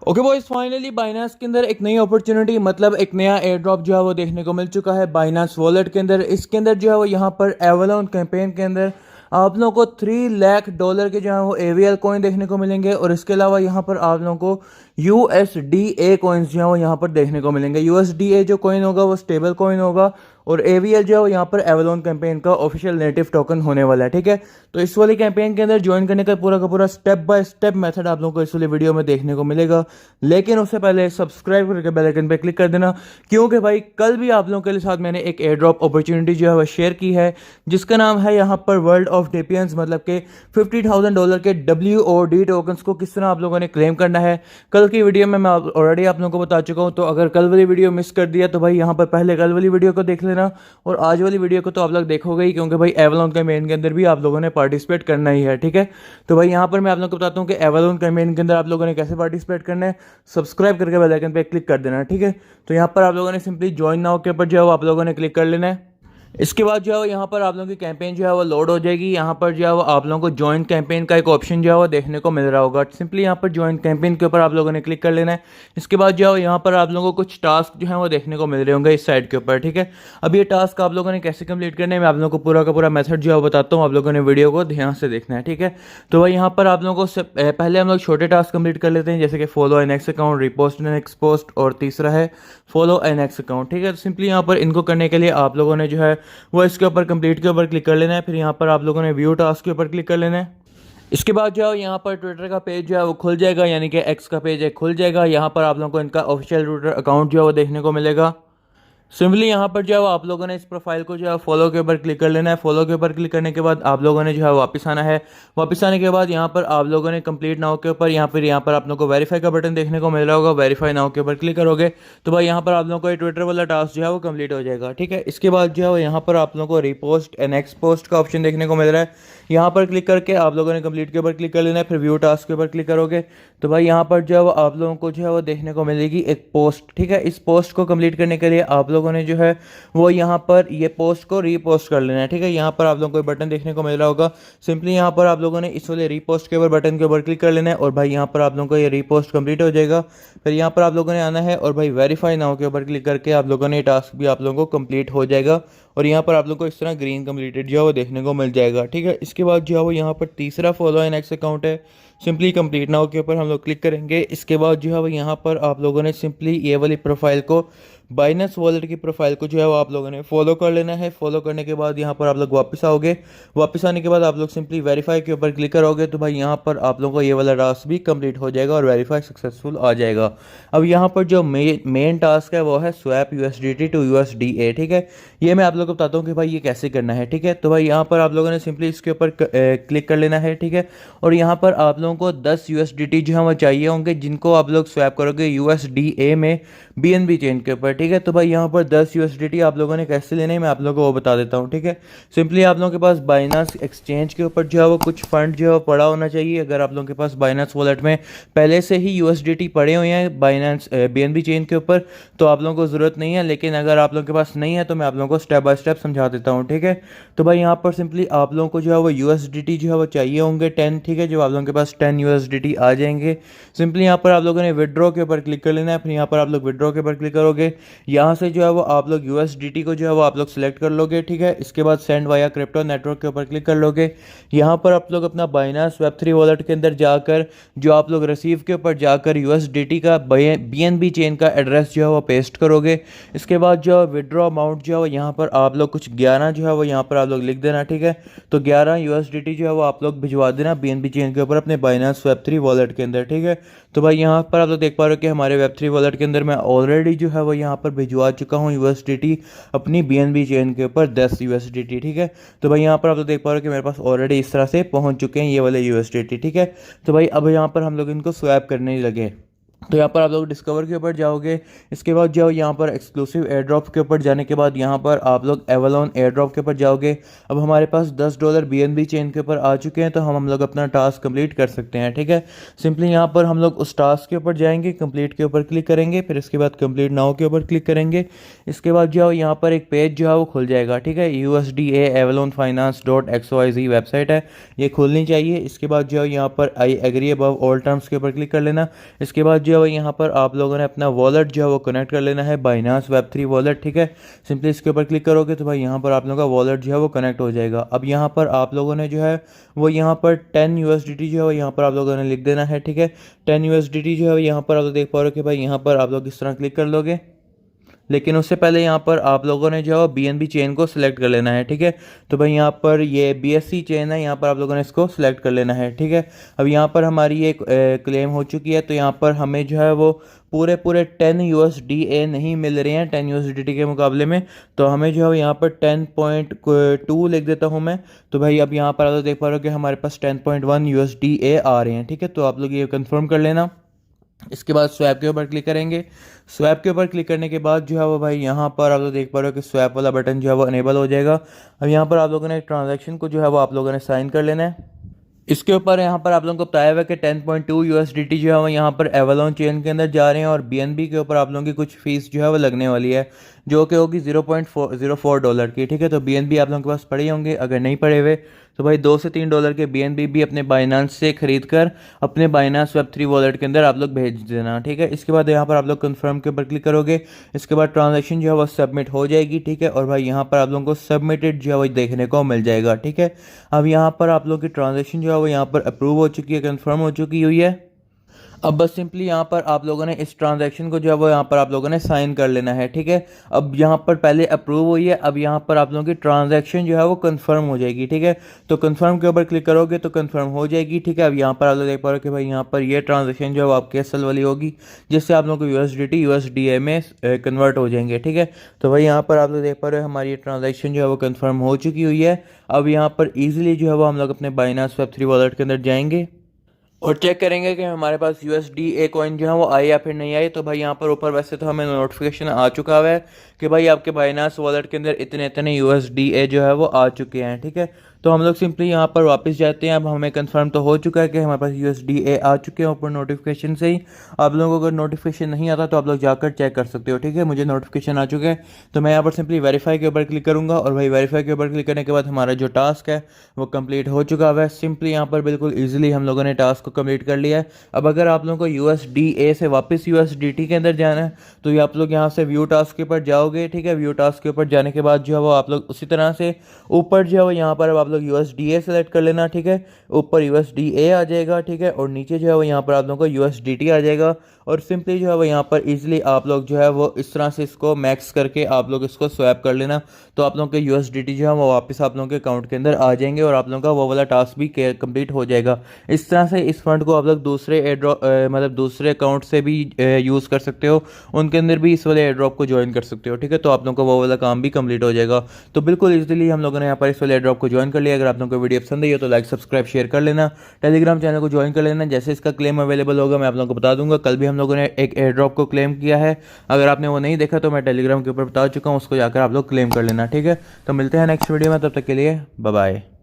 Okay boys, finally Binance के अंदर एक नई अपॉर्चुनिटी मतलब एक नया एयर ड्रॉप जो है वो देखने को मिल चुका है बाइनांस वॉलेट के अंदर। इसके अंदर जो है वो यहाँ पर एवलॉन कैंपेन के अंदर आप लोगों को $3 लाख के जो है वो एवीएल कॉइन देखने को मिलेंगे और इसके अलावा यहाँ पर आप लोगों को यूएसडीए कॉइन्स जो है वो यहाँ पर देखने को मिलेंगे। यूएसडीए जो कॉइन होगा वो स्टेबल कॉइन होगा और एवीएल जो है वो यहाँ पर एवलॉन कैंपेन का ऑफिशियल नेटिव टोकन होने वाला है। ठीक है, तो इस वाली कैंपेन के अंदर ज्वाइन करने का पूरा स्टेप बाय स्टेप मेथड आप लोगों को इस वाली वीडियो में देखने को मिलेगा। लेकिन उससे पहले सब्सक्राइब करके बेल आइकन पे क्लिक कर देना, क्योंकि भाई कल भी आप लोगों के साथ मैंने एक एयर ड्रॉप अपॉर्चुनिटी जो है वो शेयर की है जिसका नाम है यहाँ पर वर्ल्ड ऑफ डेपियंस, मतलब के $50,000 के WOD टोकन्स को किस तरह आप लोगों ने क्लेम करना है। कल की वीडियो में मैं ऑलरेडी आप लोगों को बता चुका हूँ, तो अगर कल वाली वीडियो मिस कर दिया तो भाई यहाँ पर पहले कल वाली वीडियो को देख लेना और आज वाली वीडियो को तो आप लोग देखोगे ही, क्योंकि भाई एवलॉन कैंपेन के अंदर भी आप लोगों ने पार्टिसिपेट करना ही है। ठीक है, तो भाई यहाँ पर मैं आप लोगों को बताता हूँ कि एवलॉन कैंपेन के अंदर आप लोगों ने कैसे पार्टिसिपेट करना है। सब्सक्राइब करके बेल आइकन पे क्लिक कर देना। ठीक है, तो यहाँ पर आप लोगों ने सिंपली ज्वाइन नाउ के ऊपर जो है वो आप लोगों ने क्लिक कर लेना है। इसके बाद जो है वो यहाँ पर आप लोगों की कैंपेन जो है वो लोड हो जाएगी। यहाँ पर जो है वो आप लोगों को ज्वाइन कैंपेन का एक ऑप्शन जो है वो देखने को मिल रहा होगा। सिंपली यहाँ पर ज्वाइन कैंपेन के ऊपर आप लोगों ने क्लिक कर लेना है। इसके बाद जो है यहाँ पर आप लोगों को कुछ टास्क जो है वो देखने को मिल रहे होंगे इस साइड के ऊपर। ठीक है, अब ये टास्क आप लोगों ने कैसे कंप्लीट करने है मैं आप लोगों को पूरा का पूरा मेथड जो है वो बताता हूँ, आप लोगों ने वीडियो को ध्यान से देखना है। ठीक है, तो भाई यहाँ पर आप लोगों को पहले हम लोग छोटे टास्क कंप्लीट कर लेते हैं, जैसे कि follow an X account, repost an X post और तीसरा है फॉलो एन एक्स अकाउंट। ठीक है, तो सिंपली यहाँ पर इनको करने के लिए आप लोगों ने जो है वो इसके ऊपर कंप्लीट के ऊपर क्लिक कर लेना है। फिर यहाँ पर आप लोगों ने व्यू टास्क के ऊपर क्लिक कर लेना है। इसके बाद जो है यहाँ पर ट्विटर का पेज जो है वो खुल जाएगा, यानी कि एक्स का पेज है खुल जाएगा। यहाँ पर आप लोगों को इनका ऑफिशियल ट्विटर अकाउंट जो है वो देखने को मिलेगा। सिंपली यहाँ पर जो है वो आप लोगों ने इस प्रोफाइल को जो है फॉलो के ऊपर क्लिक कर लेना है। फॉलो के ऊपर क्लिक करने के बाद आप लोगों ने जो है वापस आना है। वापस आने के बाद यहाँ पर आप लोगों ने कंप्लीट नाउ के ऊपर यहाँ पर आप लोगों को वेरीफाई का बटन देखने को मिल रहा होगा। वेरीफाई नाउ के ऊपर क्लिक करोगे तो भाई यहाँ पर आप लोगों को ये ट्विटर वाला टास्क जो है वो कंप्लीट हो जाएगा। ठीक है, इसके बाद जो है वो यहाँ पर आप लोगों को रिपोस्ट एंड नेक्स्ट पोस्ट का ऑप्शन देखने को मिल रहा है। यहाँ पर क्लिक करके आप लोगों ने कंप्लीट के ऊपर क्लिक कर लेना है। फिर व्यू टास्क के ऊपर क्लिक करोगे तो भाई यहाँ पर जो है वो आप लोगों को जो है वो देखने को मिलेगी एक पोस्ट। ठीक है, इस पोस्ट को कंप्लीट करने के लिए आप लोगों ने जो है वो यहाँ पर ये पोस्ट को रीपोस्ट कर लेना है। ठीक है, यहाँ पर आप लोगों को बटन देखने को मिल रहा होगा। सिंपली यहाँ पर आप लोगों ने इस वाले रीपोस्ट के ऊपर बटन के ऊपर क्लिक कर लेना है और भाई यहाँ पर आप लोगों को ये रीपोस्ट कंप्लीट हो जाएगा। फिर यहाँ पर आप लोगों ने आना है और भाई वेरीफाई नाउ के ऊपर क्लिक करके आप लोगों ने टास्क भी आप लोगों को कंप्लीट हो जाएगा और यहाँ पर आप लोगों को इस तरह ग्रीन कंप्लीटेड जो है वो देखने को मिल जाएगा। ठीक है, इसके बाद जो है वो यहाँ पर तीसरा फॉलो एन एक्स अकाउंट है। सिंपली कंप्लीट नाउ के ऊपर हम लोग क्लिक करेंगे। इसके बाद जो है वो यहाँ पर आप लोगों ने सिंपली ये वाली प्रोफाइल को बाइनेंस वॉलेट की प्रोफाइल को जो है वो आप लोगों ने फॉलो कर लेना है। फॉलो करने के बाद यहाँ पर आप लोग वापस आओगे। वापस आने के बाद आप लोग सिंपली वेरीफाई के ऊपर क्लिक करोगे तो भाई यहाँ पर आप लोगों को ये वाला टास्क भी कंप्लीट हो जाएगा और वेरीफाई सक्सेसफुल आ जाएगा। अब यहाँ पर जो मेन टास्क है वो है स्वैप यूएसडीटी टू यूएसडीए। ठीक है, ये मैं आप लोगों को बताता हूँ कि भाई ये कैसे करना है। ठीक है, तो भाई यहाँ पर आप लोगों ने सिंपली इसके ऊपर क्लिक कर लेना है। ठीक है, और यहाँ पर आप लोगों को 10 यूएसडीटी जो है वो चाहिए होंगे, जिनको आप लोग स्वैप करोगे यूएसडीए में बीएनबी चेन के ऊपर। ठीक है, तो भाई यहाँ पर 10 यूएसडीटी आप लोगों ने कैसे लेना है मैं आप लोगों को वो बता देता हूँ। ठीक है, सिंपली आप लोगों के पास बाइनांस एक्सचेंज के ऊपर जो है वो कुछ फंड जो है वो पड़ा होना चाहिए। अगर आप लोगों के पास बाइनांस वॉलेट में पहले से ही यूएसडीटी पड़े हुए हैं बाइनांस बीएनबी चेन के ऊपर तो आप लोगों को ज़रूरत नहीं है, लेकिन अगर आप लोगों के पास नहीं है तो मैं आप लोगों को स्टेप बाय स्टेप समझा देता हूँ। ठीक है, तो भाई यहाँ पर सिंपली आप लोगों को जो है वो यूएसडीटी जो है वो चाहिए होंगे 10। ठीक है, जब आप लोगों के पास 10 यूएसडीटी आ जाएंगे सिंपली यहाँ पर आप लोगों ने विड्रॉ के ऊपर क्लिक कर लेना है। फिर यहाँ पर आप लोग विड्रॉ के ऊपर क्लिक करोगे, यहाँ से जो है वो आप लोग यूएसडीटी को जो है वो आप लोग सेलेक्ट कर लोगे। ठीक है, इसके बाद सेंड वाया क्रिप्टो नेटवर्क के ऊपर क्लिक कर लोगे। यहाँ पर आप लोग अपना बाइनांस वेब3 वॉलेट के अंदर जाकर जो आप लोग रिसीव के ऊपर जाकर यूएसडीटी का बीएनबी चेन का एड्रेस जो है वो पेस्ट करोगे। इसके बाद जो विड्रॉ अमाउंट जो है वो यहाँ पर आप लोग कुछ 11 जो है वो यहाँ पर आप लोग लिख देना। ठीक है, तो 11 यूएसडीटी जो है वो आप लोग भिजवा देना बीएनबी चेन के ऊपर अपने बाइनांस वेब3 वॉलेट के अंदर। ठीक है, तो भाई यहाँ पर आप लोग देख पा रहे हो कि हमारे वेब3 वॉलेट के अंदर मैं ऑलरेडी जो है वो यहाँ पर भिजवा चुका हूँ यूएसडीटी अपनी बीएनबी चेन के ऊपर 10 यूएसडीटी। ठीक है, तो भाई यहाँ पर आप लोग देख पा रहे हो कि मेरे पास ऑलरेडी इस तरह से पहुँच चुके हैं ये वाले यूएसडीटी। ठीक है, तो भाई अब यहाँ पर हम लोग इनको स्वैप करने ही लगे। तो यहाँ पर आप लोग डिस्कवर के ऊपर जाओगे। इसके बाद जो यहाँ पर एक्सक्लूसिव एयर ड्रॉप के ऊपर जाने के बाद यहाँ पर आप लोग एवलॉन एयर ड्रॉप के ऊपर जाओगे। अब हमारे पास $10 बीएनबी चेन के ऊपर आ चुके हैं, तो हम लोग अपना टास्क कंप्लीट कर सकते हैं। ठीक है, सिंपली यहाँ पर हम लोग उस टास्क के ऊपर जाएंगे, कंप्लीट के ऊपर क्लिक करेंगे, फिर इसके बाद कंप्लीट नाउ के ऊपर क्लिक करेंगे। इसके बाद जो है यहाँ पर एक पेज जो है वो खुल जाएगा। ठीक है, USDA Avalon finance .xyz website है, ये खुलनी चाहिए। इसके बाद जो है यहाँ पर I agree above all terms के ऊपर क्लिक कर लेना। इसके बाद जो जो है यहाँ पर आप लोगों ने अपना वॉलेट जो है वो कनेक्ट कर लेना है, बाइनांस वेब3 वॉलेट, ठीक है। सिंपली इसके ऊपर क्लिक करोगे तो भाई यहाँ पर आप लोगों का वॉलेट जो है वो कनेक्ट हो जाएगा। अब यहाँ पर आप लोगों ने जो है वो यहाँ पर 10 USDT जो है वो यहाँ पर आप लोगों ने लिख देना है, ठीक है। 10 USDT जो है यहाँ पर आप लोग देख पा रहे हो कि भाई यहाँ पर आप लोग इस तरह क्लिक कर लोगे, लेकिन उससे पहले यहाँ पर आप लोगों ने जो है BNB चेन को सिलेक्ट कर लेना है, ठीक है। तो भाई यहाँ पर ये BSC चेन है, यहाँ पर आप लोगों ने इसको सिलेक्ट कर लेना है, ठीक है। अब यहाँ पर हमारी ये क्लेम हो चुकी है, तो यहाँ पर हमें जो है वो पूरे 10 USDA नहीं मिल रहे हैं 10 USDT के मुकाबले में, तो हमें जो है यहाँ पर 10.2 लिख देता हूँ मैं। तो भाई अब यहाँ पर आप लोग देख पा रहे हो कि हमारे पास 10.1 USDA आ रहे हैं, ठीक है। तो आप लोग ये कंफर्म कर लेना। इसके बाद स्वैप के ऊपर क्लिक करेंगे। स्वैप के ऊपर क्लिक करने के बाद जो है वो भाई यहाँ पर आप लोग देख पा रहे हो कि स्वैप वाला बटन जो है वो अनेबल हो जाएगा। अब यहाँ पर आप लोगों ने ट्रांजैक्शन को जो है वो आप लोगों ने साइन कर लेना है। इसके ऊपर यहाँ पर आप लोगों को बताया हुआ है कि 10.2 USDT जो है वो यहाँ पर एवलॉन चेन के अंदर जा रहे हैं, और BNB के ऊपर आप लोगों की कुछ फीस जो है वो लगने वाली है, जो कि होगी $0.04 की, ठीक है। तो BNB आप लोगों के पास पड़े होंगे, अगर नहीं पड़े हुए तो भाई $2 से $3 के BNB भी अपने बाइनांस से खरीद कर अपने बाइनांस वेब3 वॉलेट के अंदर आप लोग भेज देना, ठीक है। इसके बाद यहाँ पर आप लोग कंफर्म के ऊपर क्लिक करोगे। इसके बाद ट्रांजैक्शन जो है वो सबमिट हो जाएगी, ठीक है। और भाई यहाँ पर आप लोगों को सबमिटेड जो है वो देखने को मिल जाएगा, ठीक है। अब यहाँ पर आप लोग की ट्रांजैक्शन जो है वो यहाँ पर अप्रूव हो चुकी है, कंफर्म हो चुकी हुई है। अब बस सिंपली यहाँ पर आप लोगों ने इस ट्रांजैक्शन को जो है वो यहाँ पर आप लोगों ने साइन कर लेना है, ठीक है। अब यहाँ पर पहले अप्रूव हुई है, अब यहाँ पर आप लोगों की ट्रांजैक्शन जो है वो कंफर्म हो जाएगी, ठीक है। तो कंफर्म के ऊपर क्लिक करोगे तो कंफर्म हो जाएगी, ठीक है। अब यहाँ पर आप लोग देख पा रहे हो कि भाई यहाँ पर ये ट्रांजैक्शन जो है वो आपकी असल वाली होगी, जिससे आप लोगों को USDT USDA में कन्वर्ट हो जाएंगे, ठीक है। तो भाई यहाँ पर आप लोग देख पा रहे हो हमारी ये ट्रांजैक्शन जो है वो कन्फर्म हो चुकी हुई है। अब यहाँ पर ईजिली जो है वो हम लोग अपने बाइनांस वेब3 वॉलेट के अंदर जाएंगे और चेक करेंगे कि हमारे पास USDA कॉइन जो है वो आई या फिर नहीं आई। तो भाई यहाँ पर ऊपर वैसे तो हमें नोटिफिकेशन आ चुका हुआ है कि भाई आपके बाइनांस वॉलेट के अंदर इतने इतने USDA जो है वो आ चुके हैं, ठीक है। तो हम लोग सिंपली यहाँ पर वापस जाते हैं। अब हमें कंफर्म तो हो चुका है कि हमारे पास USDA आ चुके हैं ऊपर नोटिफिकेशन से ही। आप लोगों को अगर नोटिफिकेशन नहीं आता तो आप लोग जाकर चेक कर सकते हो, ठीक है। मुझे नोटिफिकेशन आ चुके हैं, तो मैं यहाँ पर सिंपली वेरीफाई के ऊपर क्लिक करूँगा, और भाई वेरीफाई के ऊपर क्लिक करने के बाद हमारा जो टास्क है वो कंप्लीट हो चुका है। सिंपली यहाँ पर बिल्कुल ईजिली हम लोगों ने टास्क को कंप्लीट कर लिया है। अब अगर आप लोगों को USDA से वापस USDT के अंदर जाना है तो ये आप लोग यहाँ से व्यू टास्क के ऊपर जाओगे, ठीक है। व्यू टास्क के ऊपर जाने के बाद जो है वो आप लोग उसी तरह से ऊपर जो है वो यहाँ पर आप लोग USDA सेलेक्ट कर लेना, ठीक है। ऊपर USDA आ जाएगा, ठीक है, और नीचे जो है वो यहाँ पर आप लोगों को USDT आ जाएगा। और सिंपली जो है वो यहाँ पर इजीली आप लोग जो है वो इस तरह से इसको मैक्स करके आप लोग इसको स्वैप कर लेना, तो आप लोगों के USDT जो है वो वापस आप लोगों के अकाउंट के अंदर आ जाएंगे और आप लोगों का वो वाला टास्क भी कंप्लीट हो जाएगा। इस तरह से इस फंड को आप लोग दूसरे एयरड्रॉप मतलब दूसरे अकाउंट से भी यूज़ कर सकते हो, उनके अंदर भी इस वाले एयरड्रॉप को ज्वाइन कर सकते हो, ठीक है। तो आप लोगों का वो वाला काम भी कंप्लीट हो जाएगा। तो बिल्कुल ईजिली हम लोगों ने यहाँ पर इस वाले एयरड्रॉप को ज्वाइन कर लिया। अगर आप लोगों को वीडियो पसंद आई हो तो लाइक सब्सक्राइब शेयर कर लेना, टेलीग्राम चैनल को ज्वाइन कर लेना। जैसे इसका क्लेम अवेलेबल होगा मैं आप लोगों को बता दूंगा। कल भी हम लोगों ने एक एयरड्रॉप को क्लेम किया है, अगर आपने वो नहीं देखा तो मैं टेलीग्राम के ऊपर बता चुका हूँ, उसको जाकर आप लोग क्लेम कर लेना, ठीक है। तो मिलते हैं नेक्स्ट वीडियो में, तब तक के लिए बाय बाय।